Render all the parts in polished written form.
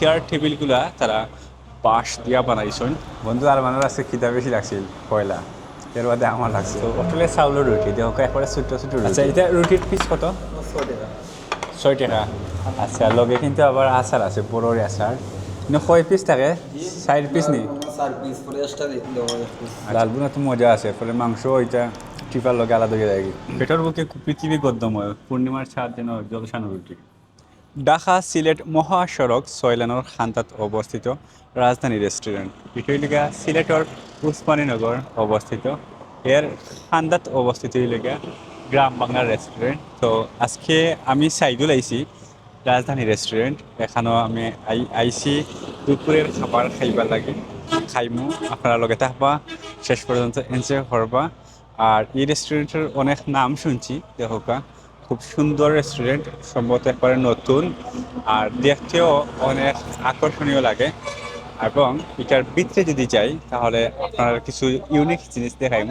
Chair টেবিলগুলা তারা বাঁশ দিয়া বানাইছেন। বন্ধু আর মানুষ আছে খিদা বেশি লাগছিল পয়লা, এর বাদে আমার লাগছে তো হোটেলে চাউলের রুটি দেহ একবারে ছোট ছোট। আচ্ছা, এটা রুটির পিস কত? 6 টাকা। আচ্ছা, লগে কিন্তু আবার আচার আছে, বড়োর আচার। কিন্তু কয় পিস থাকে? 4 পিস নি? লালগুনা তো মজা আছে, ফলে মাংস ওইটা টিপার লগে আলাদা হয়ে যায়। পেটের বুকে পৃথিবী গদ্যময়, পূর্ণিমার ছাদ যেন জলসানো রুটি। ঢাকা সিলেট মহাসড়ক 6 লেনের খান্তাত অবস্থিত রাজধানী রেস্টুরেন্ট। এটা সিলেটর উসমানীনগর অবস্থিত। এর খান্দাত অবস্থিত গ্রাম বাংলার রেস্টুরেন্ট। তো আজকে আমি সাইদুল আইছি রাজধানী রেস্টুরেন্ট। এখানেও আমি আইছি দুপুরের খাবার খাইবার লাগে। খাইমু, আপনারা লগে থাকবা, শেষ পর্যন্ত এনজয় করবা। আর এই রেস্টুরেন্টের অনেক নাম শুনছি, দেখা খুব সুন্দর রেস্টুরেন্ট, সম্ভবত একবারে নতুন আর দেখতেও অনেক আকর্ষণীয় লাগে। এবং এটার ভিতরে যদি যাই তাহলে আপনার কিছু ইউনিক জিনিস দেখাইম।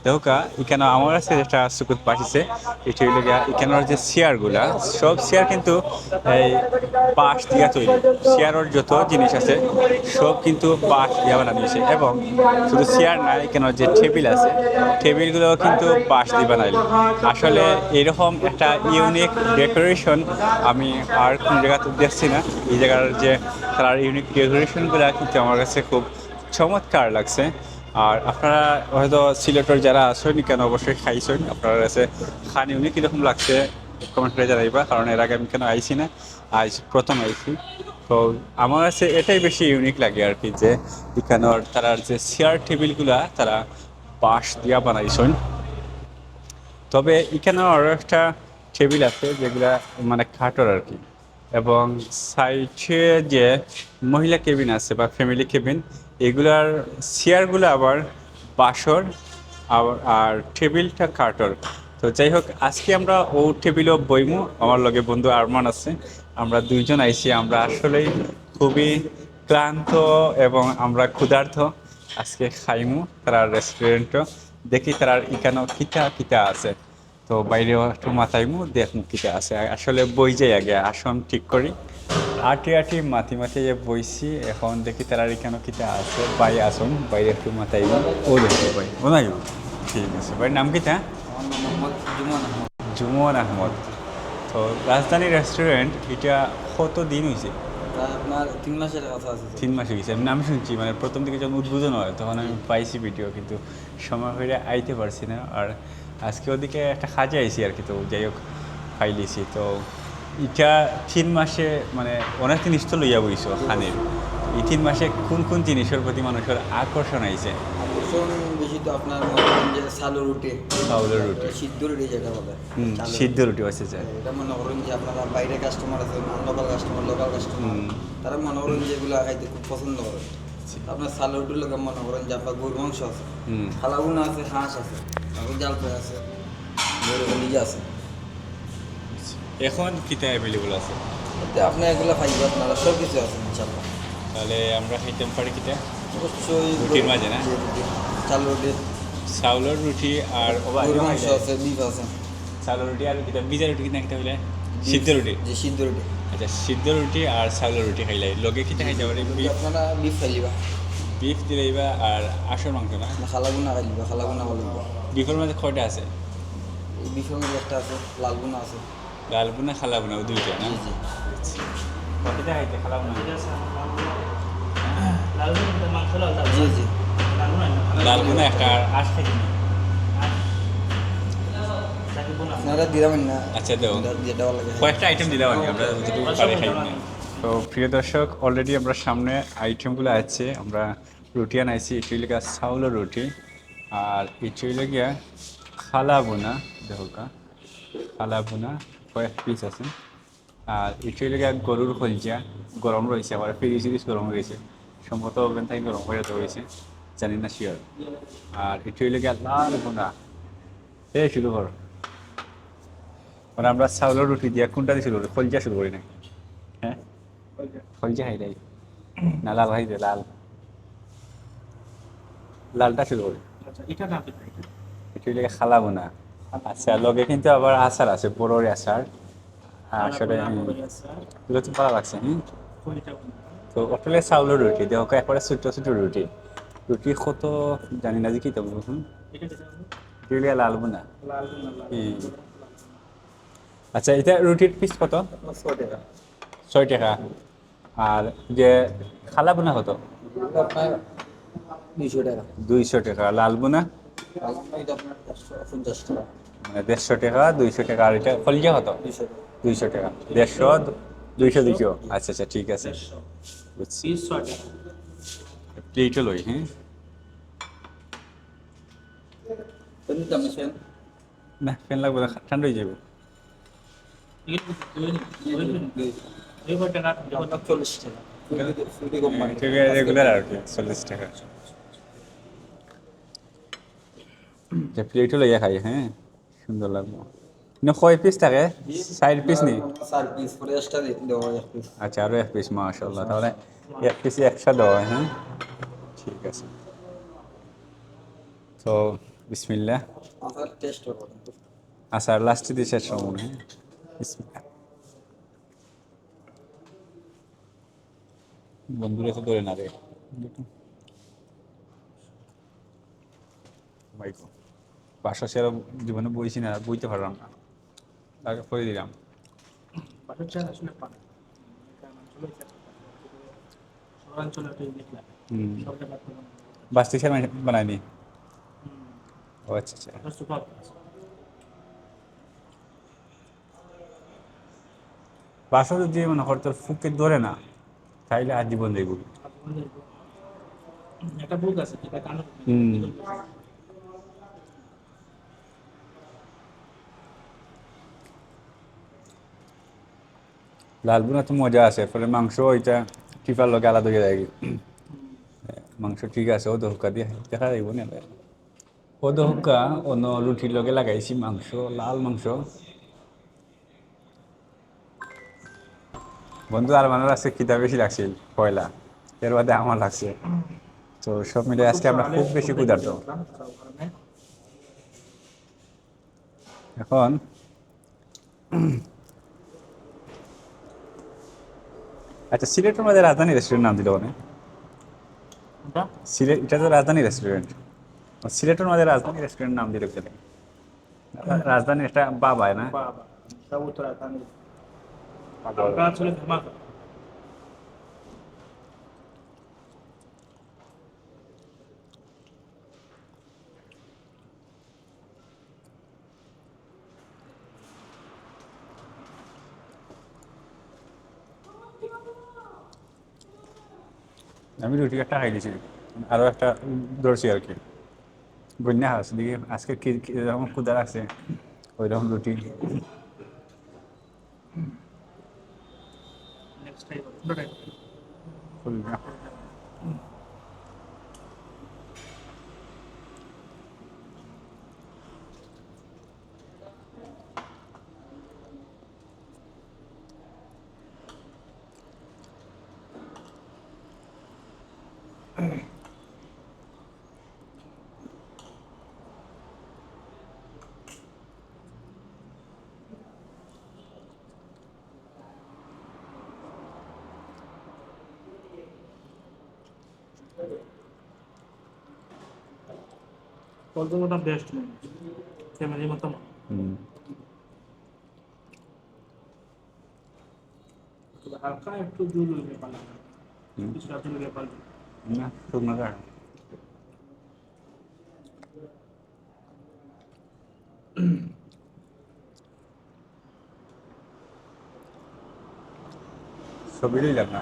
দেখা এখানে আমার কাছে যেটা সুকুত পাঠিয়েছে, এটা হইল গিয়া এখানের যে চেয়ারগুলা, সব চেয়ার কিন্তু এই বাঁশ দিয়া তৈরি। চেয়ারের যত জিনিস আছে সব কিন্তু বাঁশ দিয়া বানানো হয়েছে। এবং শুধু চেয়ার না, এখানের যে টেবিল আছে, টেবিলগুলোও কিন্তু বাঁশ দিয়ে বানাইল। আসলে এরকম একটা ইউনিক ডেকোরেশন আমি আর কোনো জায়গাতে দেখছি না। এই জায়গার যে তার ইউনিক ডেকোরেশনগুলো কিন্তু আমার কাছে খুব চমৎকার লাগছে। আর আপনারা হয়তো সিলেটের যারা আছেন কেন অবশ্যই খাইছেন, আপনার কাছে খান ইউনিক কীরকম লাগছে কমেন্ট করে জানাইবা, কারণ এর আগে আমি কেন আইছি না, আজ প্রথম আইছি। তো আমার কাছে এটাই বেশি ইউনিক লাগে আর কি, যে এখানের তারার যে চেয়ার টেবিলগুলা তারা বাঁশ দিয়া বানাইছেন। তবে এখানে আরও একটা টেবিল আছে যেগুলা মানে খাটোর আর কি। এবং সাইডে যে মহিলা কেবিন আছে বা ফ্যামিলি কেবিন, এগুলার চেয়ারগুলো আবার বাঁশর আর টেবিলটা কাঠর। তো যাই হোক, আজকে আমরা ও টেবিলও বইমু। আমার লগে বন্ধু আরমান আছে, আমরা দুইজন আইছি। আমরা আসলেই খুবই ক্লান্ত এবং আমরা ক্ষুধার্ত। আজকে খাইমু তারা রেস্টুরেন্টও দেখি তারা এখানেও কিতা কিতা আছে। তো বাইরেও একটু মাথাইমু দেখমু কিতা আছে। আসলে বই যাই আগে আসন ঠিক করি, আটি আটি মাতি মাতি যে বইছি। এখন দেখি তারা এখানেও কিতা আছে। বাই আসুন বাইরে একটু মাথাইমু। ও দেখো ভাই, ও নাই, ঠিক আছে। ভাইয়ের নাম কিতা? জুমন আহমদ। তো রাজধানী রেস্টুরেন্ট এটা কত দিন হয়েছে? আপনার 3 মাসের কথা আছে। 3 মাস হয়ে গেছে। আমি নাম শুনছি, মানে প্রথম দিকে যখন উদ্বোধন হয় তখন আমি পাইছি ভিডিও, কিন্তু সময় হয়ে আইতে পারছি না। আর আজকে ওদিকে একটা কাজে আইছি আর কি, তো যাই হোক পাইলিছি। তো এটা 3 মাসে মানে অনেক জিনিস তো লইয়া বইছো খানের। এই 3 মাসে কোন কোন জিনিসের প্রতি মানুষের আকর্ষণ আইছে? আকর্ষণ বেশি তো আপনার মনে করেন যে সালু রুটি, চাউলের রুটি, সিদ্ধ রুটি যেটা বলে, সিদ্ধ রুটি আছে যে এটা মনে করেন যে আপনারা বাইরে কাস্টমার আছে, লোকাল কাস্টমার, তারা মনে করেন যেগুলো খাইতে খুব পছন্দ করে। আপনার সালু রুটির লোক মনে করেন যে আপনার গরুর মাংস আছে, খালাগুনা আছে, হাঁস আছে, জাল ফ্রাই আছে, গরু লিজা আছে। এখন কিতা অ্যাভেলেবল আছে? এতে আপনি এগুলো খাইবে, আপনারা সব কিছু আছে ইনশাল্লাহ। তাহলে আমরা খাইতে পারি কিতা? অবশ্যই রুটির মাঝে না? চালু রুটি, চাউলের রুটি আর গরুর মাংস আছে, বিফ আছে। চাউলের রুটি আর কিতা ভিজা রুটি কিনা কিতা হইলে? সিদ্ধ রুটি। যে সিদ্ধ রুটি। আচ্ছা, সিদ্ধ রুটি আর চাউলের রুটি খাইলে লগে কিতা খাইতে পারি? আপনারা বিফ খাইলিবা, বিফ দিলেইবা আর আসর মাংস না? খালাগুনা খাইলিবা, খালাগুনা বলিবা। বিফের মধ্যে কয়টা আছে? এই বিফের মধ্যে একটা আছে, লালগুনা আছে। লালবুনা খালাবুনা ও দুইটা না? জি জি। কিতা খাইতে খালাবুনা? জি জি। লালবুনা একটা আর আশ খাইতে না? আপনারা দিলাম না? আচ্ছা, দেও যেটা ভালো লাগে। কয়েকটা আইটেম দিলাম আর কি, আমরা যেটুকু পারি খাই না। তো প্রিয় দর্শক, অলরেডি আমরা সামনে আইটেমগুলো আছে। আমরা রুটি আনাইছি, এটি লেগে চাউলের রুটি, আর এটি লেগে খালা বোনা। দেখো খালা বোনা কয়েক পিস আছে। আর এটি লেগে গরুর খলজা গরম রয়েছে, আবার ফ্রিজ সিরিজ গরম রয়েছে, সম্ভবত ওভেন থেকে গরম হয়ে রয়েছে, জানি না শিওর। আর এটি লেগে লাল বোনা। শুরু করো। মানে আমরা চাউলের রুটি দিয়া কোনটা দিয়ে শুরু করি? খলজা শুরু করি না? হ্যাঁ, খলজা খাই নাই না, লাল খাই দে, লালটা শুরু করি। এটা লেগে খালাবো না। আচ্ছা, লগে কিন্তু আবার আচার আছে, বড়োর আচার। আসলে এগুলো তো ভালো লাগছে। তো অস্ট্রেলিয়ার চাউলের রুটি দেখো একবারে ছোট ছোট রুটি রুটি কত জানি না যে কি তো বলুন অস্ট্রেলিয়া লাল বোনা আচ্ছা এটা রুটির পিস কত 6 টাকা। 6 টাকা আর যে খালা বোনা কত এগুলো আপনার 200 টাকা। 200 টাকা লাল বোনা আর এটা আপনার 150 টাকা। মানে 150 টাকা 200 টাকা আর এটা ফলিয়া কত 200 টাকা। 200 টাকা 150 200 আচ্ছা আচ্ছা ঠিক আছে বুঝছি প্লেটও লই হ্যাঁ কোনটা দাম আছে? না ফ্যান লাগবে না ঠান্ডা হয়ে যাবে আপনার 40 টাকা। ফুলটি কোম্পানি। রেগুলার আর কি 40 টাকা প্লেটও লইয়া খাই হ্যাঁ সুন্দর লাগবে না কয় পিস থাকে 4 পিস নেই 4 পিস করে এক্সট্রা দেওয়া হয় 1 পিস। আচ্ছা আরো 1 পিস মাশাআল্লাহ তাহলে 1 পিস একশো দেওয়া হয় হ্যাঁ ঠিক আছে তো বিসমিল্লাহ আপনার টেস্ট করুন। আচ্ছা লাস্টে দিয়ে শেষ হবো হ্যাঁ বিসমিল্লাহ বন্ধুরা তো ধরে না রে ভাইকো বাসা সেরকম জীবনে বইছি না বইতে পারলাম না তাকে করে দিলাম বাস্তি স্যার বানায়নি ও আচ্ছা আচ্ছা বাসা যদি মনে কর তোর ফুকে ধরে না তাইলে আর জীবন দেখব একটা বুক আছে যেটা কানে লাল বোনা তো মজা আছে ফলে মাংস ওইটা টিফার লোকে আলাদা হয়ে যায় মাংস ঠিক আছে ও দহকা দিয়ে দেখা যাইব না ও দহকা অন্য রুটির লগে লাগাইছি মাংস লাল মাংস বন্ধু আর মানুষ আছে খিদা বেশি লাগছিল পয়লা এর বাদে আমার লাগছে তো সব মিলে আজকে আমরা খুব বেশি ক্ষুধার্ত এখন আচ্ছা সিলেটের মধ্যে রাজধানী রেস্টুরেন্ট নাম দিল মানে সিলেট এটা তো রাজধানী রেস্টুরেন্ট সিলেটের মধ্যে রাজধানী রেস্টুরেন্ট নাম দিল কেন রাজধানী এটা বাবায় না আমি রুটি একটা খাই দিয়েছি আরো একটা ধরছি আর কি বন্যা হাস দিকে আজকে যেরকম ক্ষুদা রাখছে ওই রকম রুটি খুলনা কলকাতা বেস্ট ফ্যামিলি মতো হালকা একটু জুল হইলে পালা কিছুটা জুল হইলে পালা না শুকনো কাঠ ছবি লইলাম না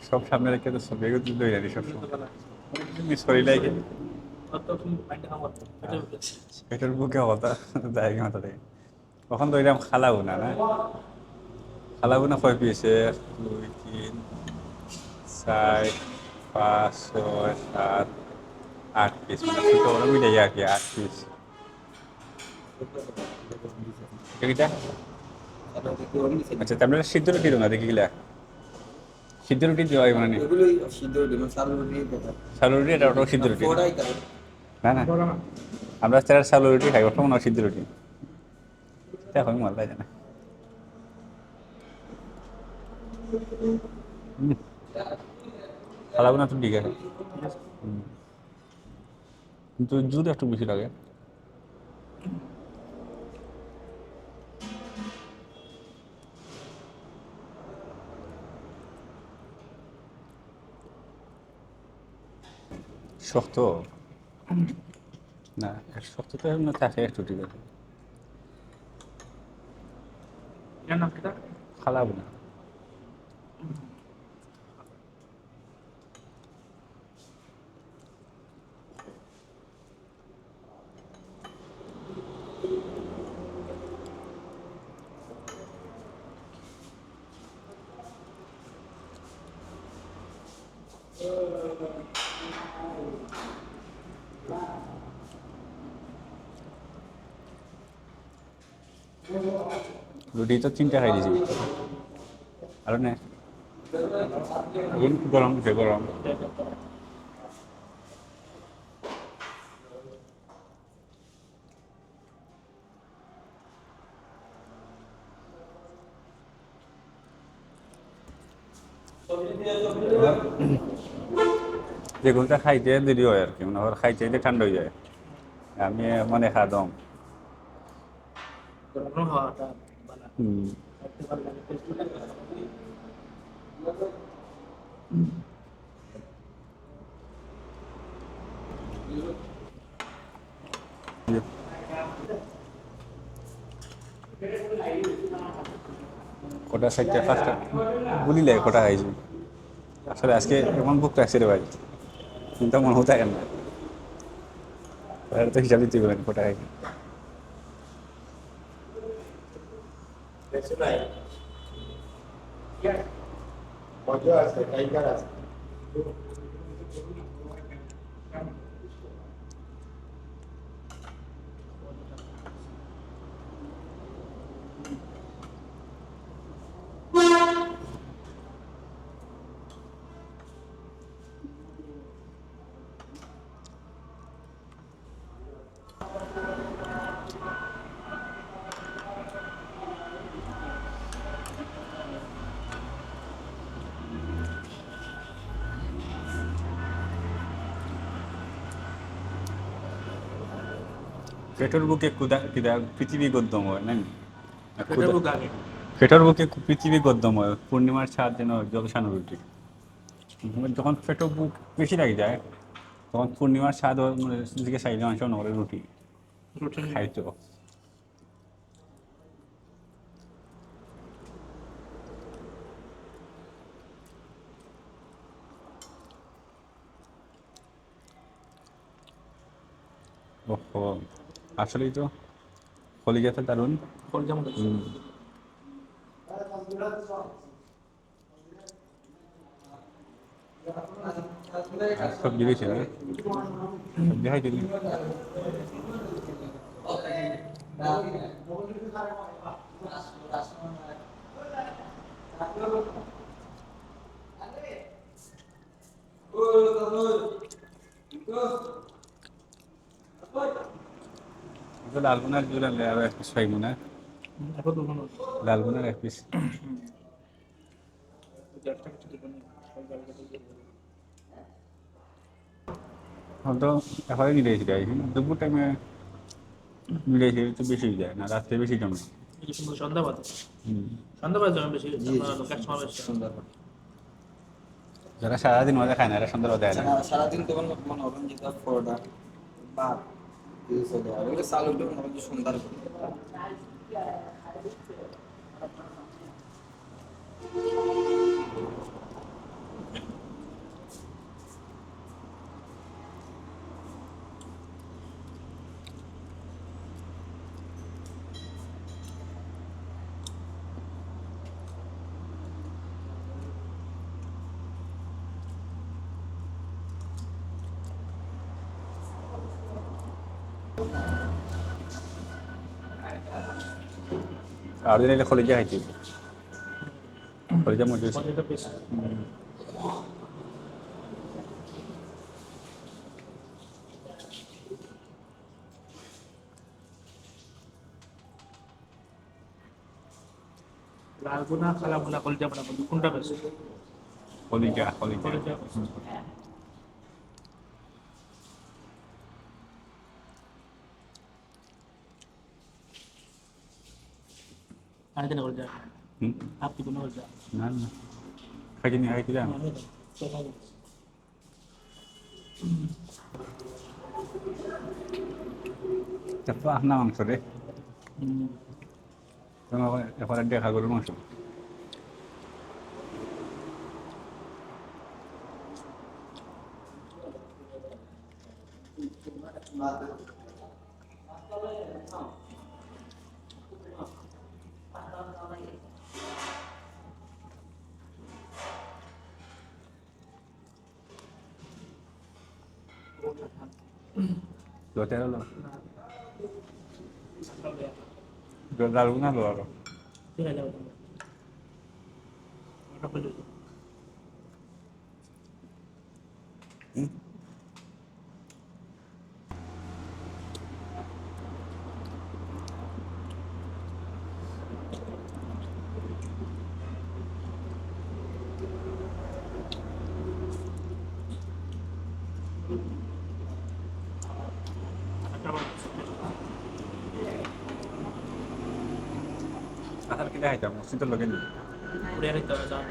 সব সামনে রেখে তো ছবি লই জানি সব সময় মিস করি লাগে এটার বুকে হতা জায়গা মাথা থেকে কখন তো এরকম খালাবো না না খালাবো না কয় পিসে 2 3 4 5 6 7 8 পিস মানে ছোট বড় মিলে আর কি 8 পিস এটা আচ্ছা তারপরে সিদ্ধ রুটি না দেখি গিলা সিদ্ধ রুটি দেওয়া হয় মানে এগুলোই সিদ্ধ রুটি মানে চাল রুটি ব্যাপার। সালু রুটি এটা ওটাও সিদ্ধ রুটি ওটাই তাই। না না আমরা তার সালু রুটি খাই ওটা মনে হয় সিদ্ধ রুটি এখন মালদায় জানা খালাবো না তো ঠিক আছে, ঠিক আছে। কিন্তু দুধ একটু বেশি লাগে। শক্ত না, শক্ত তো এমনি থাকে একটু, ঠিক আছে। এটার নাম কি? খালাবো না। রুটি তো 3টা খাই দিয়েছি, আর না এখন গরম দিছে, গরম। যেগুলোটা খাইতে দেরি হয় আর কি, মানে আবার খাইতে খাইতে ঠান্ডা হয়ে যায়। আমি মানে খাদম। গরম হাওয়াটা বালা হুম। খাইতে ভালো লাগে, টেস্টি লাগে। কটা 4টা 5টা গুলি লাগে কটা খাইছি। আসলে আজকে এমন ভোগ লাগছে রে ভাই, চিন্তা মনে হতে থাকে না। আর তো হিসাব দিতে পারেন কটা খাইছি। দেখছো নাই? মজা আছে, টাইগার আছে। পেটের বুকে ক্ষুধা ক্ষুধা পৃথিবী গদ্যম হয় না? পেটের বুক আগে। পেটের বুকে পৃথিবী গদ্যম হয়, পূর্ণিমার ছাদ যেন জলসানো রুটি। যখন পেটের বুক বেশি লাগে যায়, তখন পূর্ণিমার ছাদ দিকে চাইলে মানুষ নগরে রুটি রুটি খাইতো। ওহো, আসলেই তো কলিজাটা দারুণ। ফল যেমন আছে। আর সবজি বেশি না, সবজি খাইতে দিন। লালগুনার জোর আনলে আরো 1 পিস পাইব না? এখন তো মনে লালগুনার 1 পিস। একটা কিছু দেবেন ফল জায়গা থেকে তো এখনই মিলেছি গাই, দুপুর টাইমে মিলেছি তো বেশি যায় না, রাত্রে বেশি জমে। এই সুন্দর সন্ধ্যাবাদে হুম। সন্ধ্যাবাদে যাবেন বেশি জি আপনার কাস্টমার বেশি। সুন্দর। যারা সারাদিন মজা খায় না, এরা সুন্দর দেয় না। সারাদিন তখন মনে করেন যে পরোটা ভাত ইউজ হয়ে যায়, আর ওগুলো চালুটা মনে করেন যে সুন্দর করে। আর দিন এলে কলেজে খাইছি, কলেজে মজা হয়েছে। ফলটা বেশি লাল হালগুনা খালা মোলা কলিজা বানা কোনটা বেশি? কলিজা কলিজা বেশি। আর দিন কলিজা হুম আপনি কোন কলিজা না না খাইতে জানো আমি তো খাই চাপা না মাংস রে তোমার এখন দেখা গরুর মাংস Dotero lo. Da alguna lo hago. ঠিক আছে ওটা বলে Asal kita haita, mesti তো লগে নি পুরে রেখে দাও যাও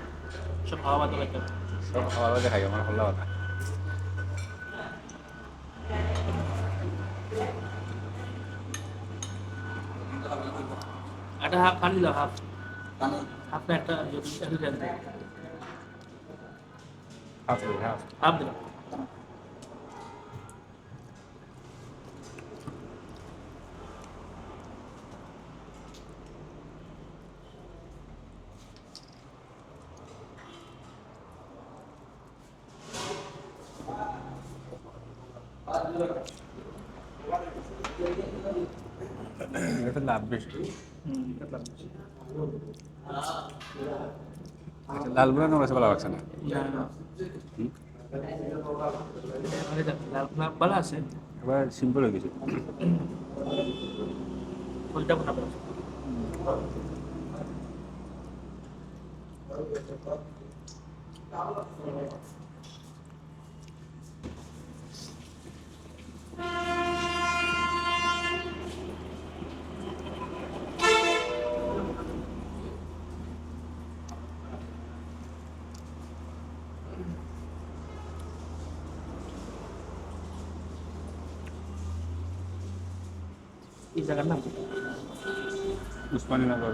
সব খাওয়া বাদ লাগে সব খাওয়া দাওয়া খাই আমার ভালো কথা এটা হাফ পানি দাও হাফ পানি হাফ না একটা যদি দেন হাফ হাফ হাফ দিলাম এটা তো লাভ বেশি দেখলাম এটা লাল গুলো নোংরা ভালো লাগছে না না ভালো আছে এবার সিম্পল হয়ে গেছে ফুলটা বানাবো এই জায়গার নাম উসমানী নগর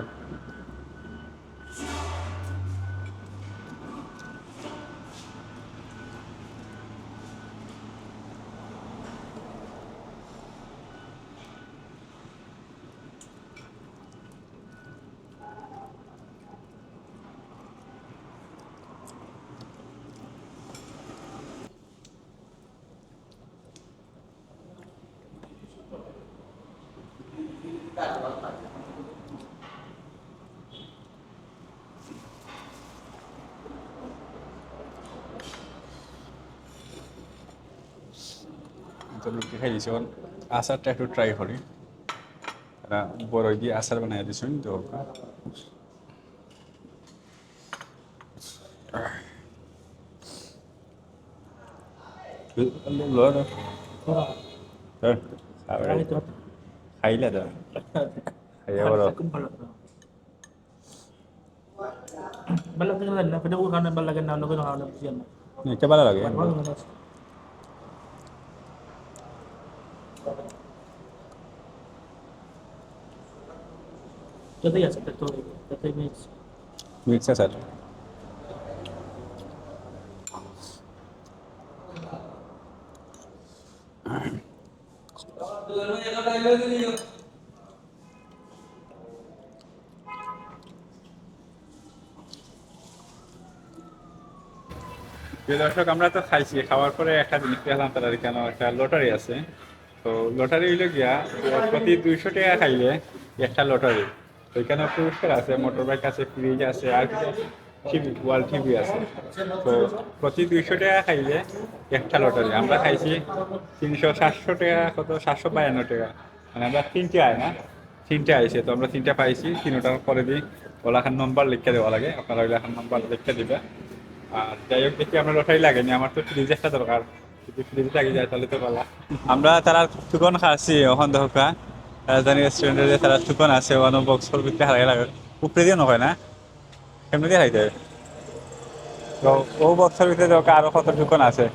তো রুটি খাই দিছি এখন আচারটা একটু ট্রাই করি এরা বড় দিয়ে আচার বানাই দিছেন তো lo খাইলে তো খাইয়া বড় খুব ভালো ভালো লাগে না ফেটে খাওয়া ভালো লাগে না অন্য কোনো খাওয়া বুঝি না এটা ভালো লাগে ভালো লাগে যতই আছে ততই মিক্স মিক্স আচার প্রিয় দর্শক আমরা তো খাইছি খাওয়ার পরে একটা জিনিস পেলাম তার কেন একটা লটারি আছে তো লটারি হইলে গিয়া প্রতি 200 টাকা খাইলে একটা লটারি ওইখানে পুরস্কার আছে মোটর বাইক আছে ফ্রিজ আছে আর টিভি ওয়াল টিভি আছে তো প্রতি 200 টাকা খাইলে একটা লটারি আমরা খাইছি 300-700 টাকা কত 752 টাকা মানে আমরা তিনটে আয় না তিনটে আইছে তো আমরা তিনটা পাইছি 3টার পরে দিই ওলা এখন নম্বর লিখে দেওয়া লাগে, আপনারা ওইলা এখন নম্বর লিখে দিবে। আর যাই হোক দেখি আমরা রোটাই লাগেনি, আমার তো ফ্রিজ একটা দরকার, যদি ফ্রিজ লাগে যায় তাহলে তো ভালো। আমরা তারা টুকন খাচ্ছি ওখান দেখা রাজধানী রেস্টুরেন্টে যে তারা টুকন আছে ওখানে বক্সর ভিতরে হারাই লাগে, উপরে দিয়ে নয় না, কেমনি দিয়ে খাইতে তো ও বক্সের ভিতরে দেখা আরো কত টুকন আছে,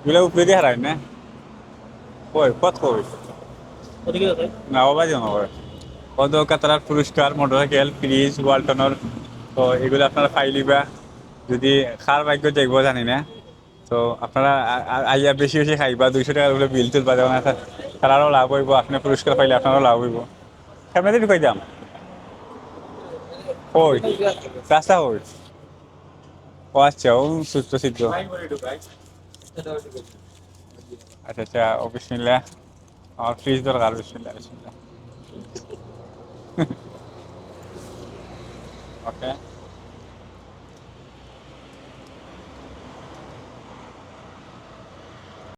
এগুলো উপরে দিয়ে হারাই না, কই কত কই ওদিকে যাবে না বাবাজি নয় কত তারা পুরস্কার মোটরসাইকেল ফ্রিজ ওয়ালটনের, তো এগুলো আপনারা পাইলিবা যদি খার ভাগ্য দেখবো জানি না। তো আপনারা আইয়া বেশি বেশি খাইবা, 200 টাকার উপরে বিল তুলবা, যেমন তারারও লাভ হইব, আপনি পুরস্কার পাইলে আপনারও লাভ হইব। কেমন দিন কই দাম ওই রাস্তা ওই ও আচ্ছা ও সুস্থ সিদ্ধ আচ্ছা আচ্ছা ও বিসমিল্লাহ, আমার ফ্রিজ দরকার, বিসমিল্লাহ বিসমিল্লাহ। ওকে